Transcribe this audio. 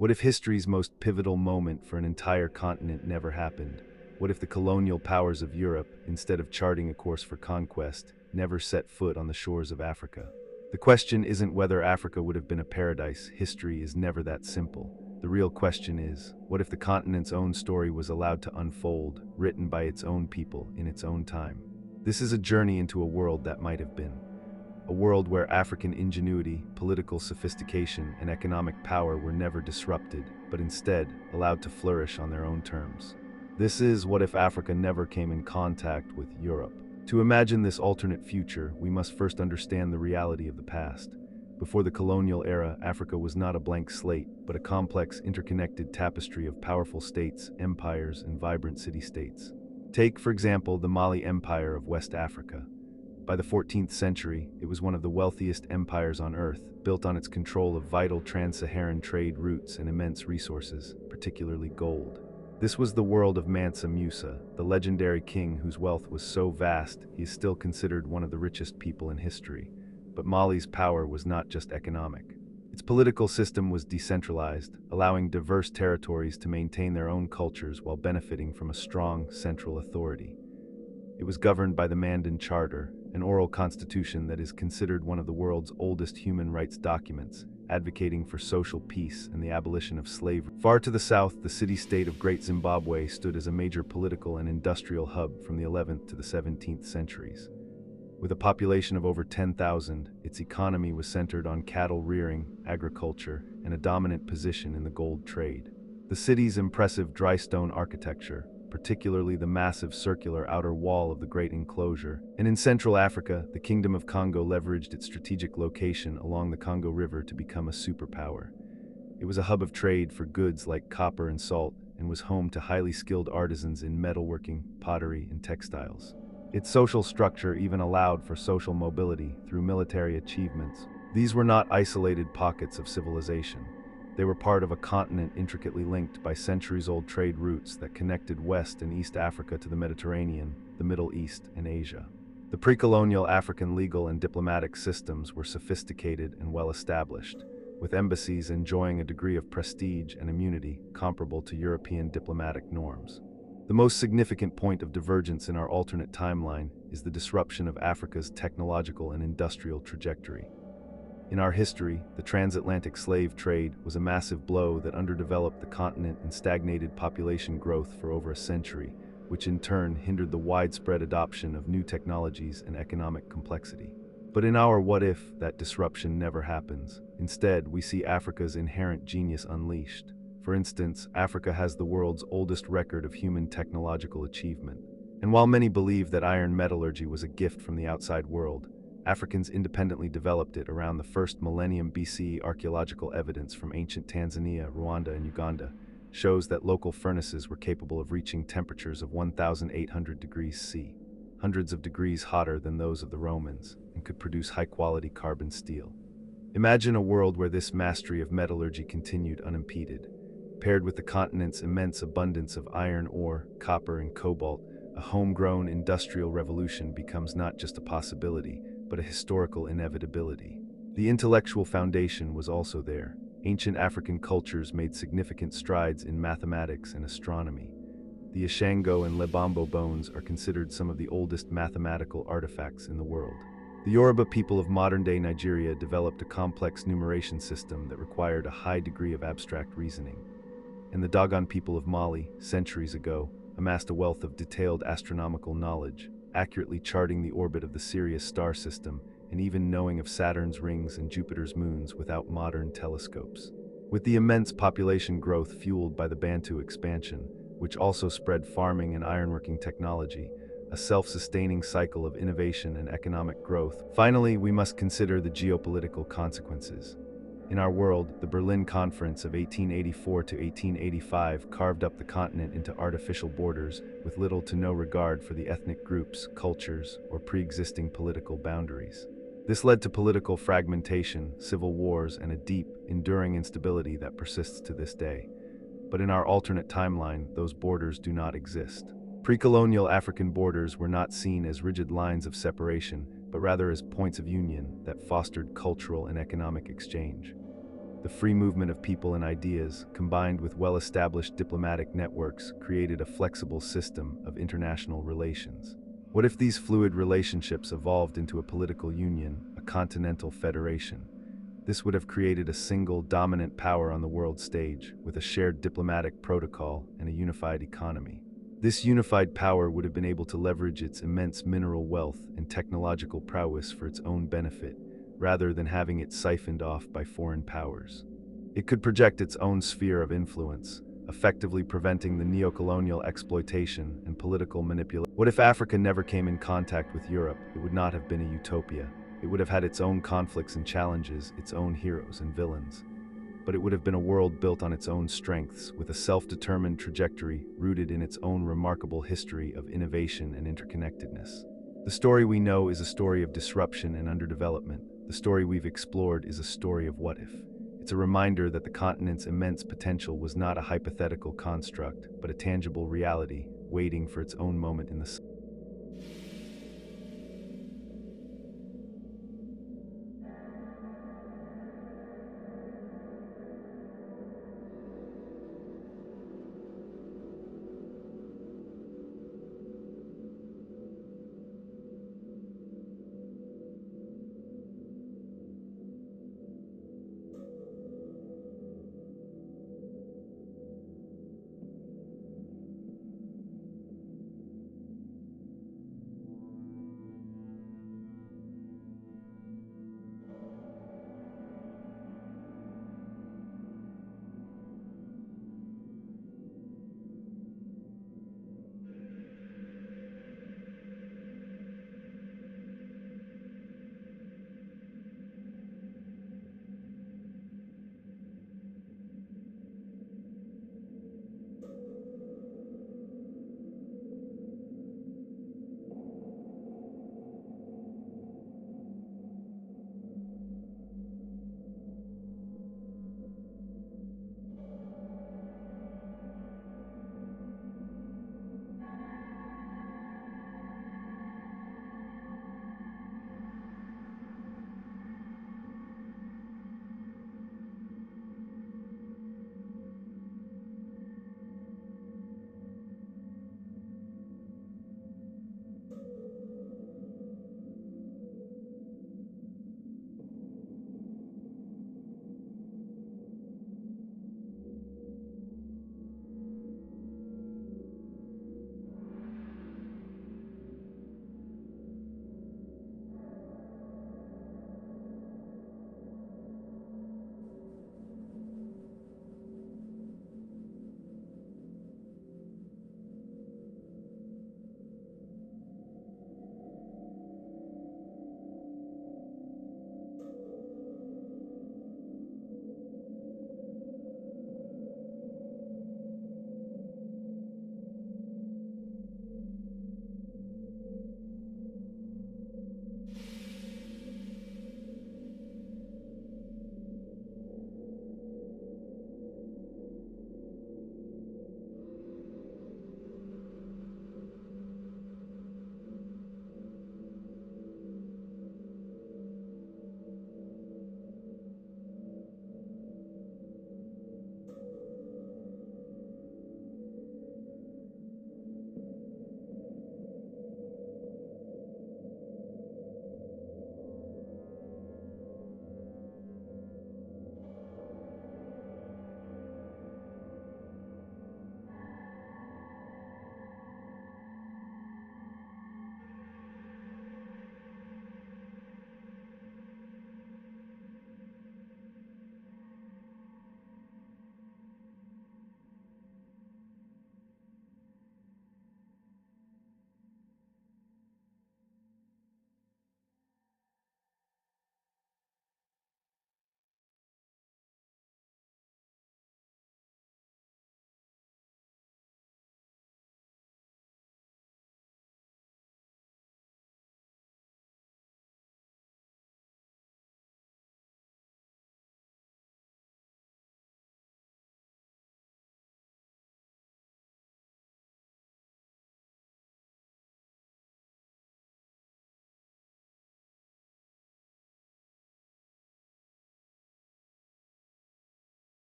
What if history's most pivotal moment for an entire continent never happened? What if the colonial powers of Europe, instead of charting a course for conquest, never set foot on the shores of Africa? The question isn't whether Africa would have been a paradise. History is never that simple. The real question is, what if the continent's own story was allowed to unfold, written by its own people in its own time? This is a journey into a world that might have been. A world where African ingenuity, political sophistication, and economic power were never disrupted, but instead allowed to flourish on their own terms. This is what if Africa never came in contact with Europe. To imagine this alternate future, we must first understand the reality of the past. Before the colonial era, Africa was not a blank slate, but a complex, interconnected tapestry of powerful states, empires, and vibrant city-states. Take, for example, the Mali Empire of West Africa. By the 14th century, it was one of the wealthiest empires on Earth, built on its control of vital trans-Saharan trade routes and immense resources, particularly gold. This was the world of Mansa Musa, the legendary king whose wealth was so vast he is still considered one of the richest people in history. But Mali's power was not just economic. Its political system was decentralized, allowing diverse territories to maintain their own cultures while benefiting from a strong central authority. It was governed by the Mandan Charter, an oral constitution that is considered one of the world's oldest human rights documents, advocating for social peace and the abolition of slavery. Far to the south, the city-state of Great Zimbabwe stood as a major political and industrial hub from the 11th to the 17th centuries. With a population of over 10,000, its economy was centered on cattle rearing, agriculture, and a dominant position in the gold trade. The city's impressive dry stone architecture, particularly the massive circular outer wall of the Great Enclosure, and in Central Africa, the Kingdom of Congo leveraged its strategic location along the Congo River to become a superpower. It was a hub of trade for goods like copper and salt, and was home to highly skilled artisans in metalworking, pottery, and textiles. Its social structure even allowed for social mobility through military achievements. These were not isolated pockets of civilization. They were part of a continent intricately linked by centuries-old trade routes that connected West and East Africa to the Mediterranean, the Middle East, and Asia. The pre-colonial African legal and diplomatic systems were sophisticated and well-established, with embassies enjoying a degree of prestige and immunity comparable to European diplomatic norms. The most significant point of divergence in our alternate timeline is the disruption of Africa's technological and industrial trajectory. In our history, the transatlantic slave trade was a massive blow that underdeveloped the continent and stagnated population growth for over a century, which in turn hindered the widespread adoption of new technologies and economic complexity. But in our what if, that disruption never happens. Instead, we see Africa's inherent genius unleashed. For instance, Africa has the world's oldest record of human technological achievement. And while many believe that iron metallurgy was a gift from the outside world, Africans independently developed it around the first millennium BCE. Archaeological evidence from ancient Tanzania, Rwanda, and Uganda shows that local furnaces were capable of reaching temperatures of 1,800 degrees C, hundreds of degrees hotter than those of the Romans, and could produce high-quality carbon steel. Imagine a world where this mastery of metallurgy continued unimpeded. Paired with the continent's immense abundance of iron ore, copper, and cobalt, a homegrown industrial revolution becomes not just a possibility, but a historical inevitability. The intellectual foundation was also there. Ancient African cultures made significant strides in mathematics and astronomy. The Ashango and Lebombo bones are considered some of the oldest mathematical artifacts in the world. The Yoruba people of modern-day Nigeria developed a complex numeration system that required a high degree of abstract reasoning. And the Dogon people of Mali, centuries ago, amassed a wealth of detailed astronomical knowledge, accurately charting the orbit of the Sirius star system and even knowing of Saturn's rings and Jupiter's moons without modern telescopes. With the immense population growth fueled by the Bantu expansion, which also spread farming and ironworking technology, a self-sustaining cycle of innovation and economic growth. Finally, we must consider the geopolitical consequences. In our world, the Berlin Conference of 1884 to 1885 carved up the continent into artificial borders with little to no regard for the ethnic groups, cultures, or pre-existing political boundaries. This led to political fragmentation, civil wars, and a deep, enduring instability that persists to this day. But in our alternate timeline, those borders do not exist. Pre-colonial African borders were not seen as rigid lines of separation, but rather as points of union that fostered cultural and economic exchange. The free movement of people and ideas, combined with well-established diplomatic networks, created a flexible system of international relations. What if these fluid relationships evolved into a political union, a continental federation? This would have created a single dominant power on the world stage, with a shared diplomatic protocol and a unified economy. This unified power would have been able to leverage its immense mineral wealth and technological prowess for its own benefit, rather than having it siphoned off by foreign powers. It could project its own sphere of influence, effectively preventing the neocolonial exploitation and political manipulation. What if Africa never came in contact with Europe? It would not have been a utopia. It would have had its own conflicts and challenges, its own heroes and villains. But it would have been a world built on its own strengths, with a self-determined trajectory rooted in its own remarkable history of innovation and interconnectedness. The story we know is a story of disruption and underdevelopment. The story we've explored is a story of what if. It's a reminder that the continent's immense potential was not a hypothetical construct, but a tangible reality, waiting for its own moment in the sun.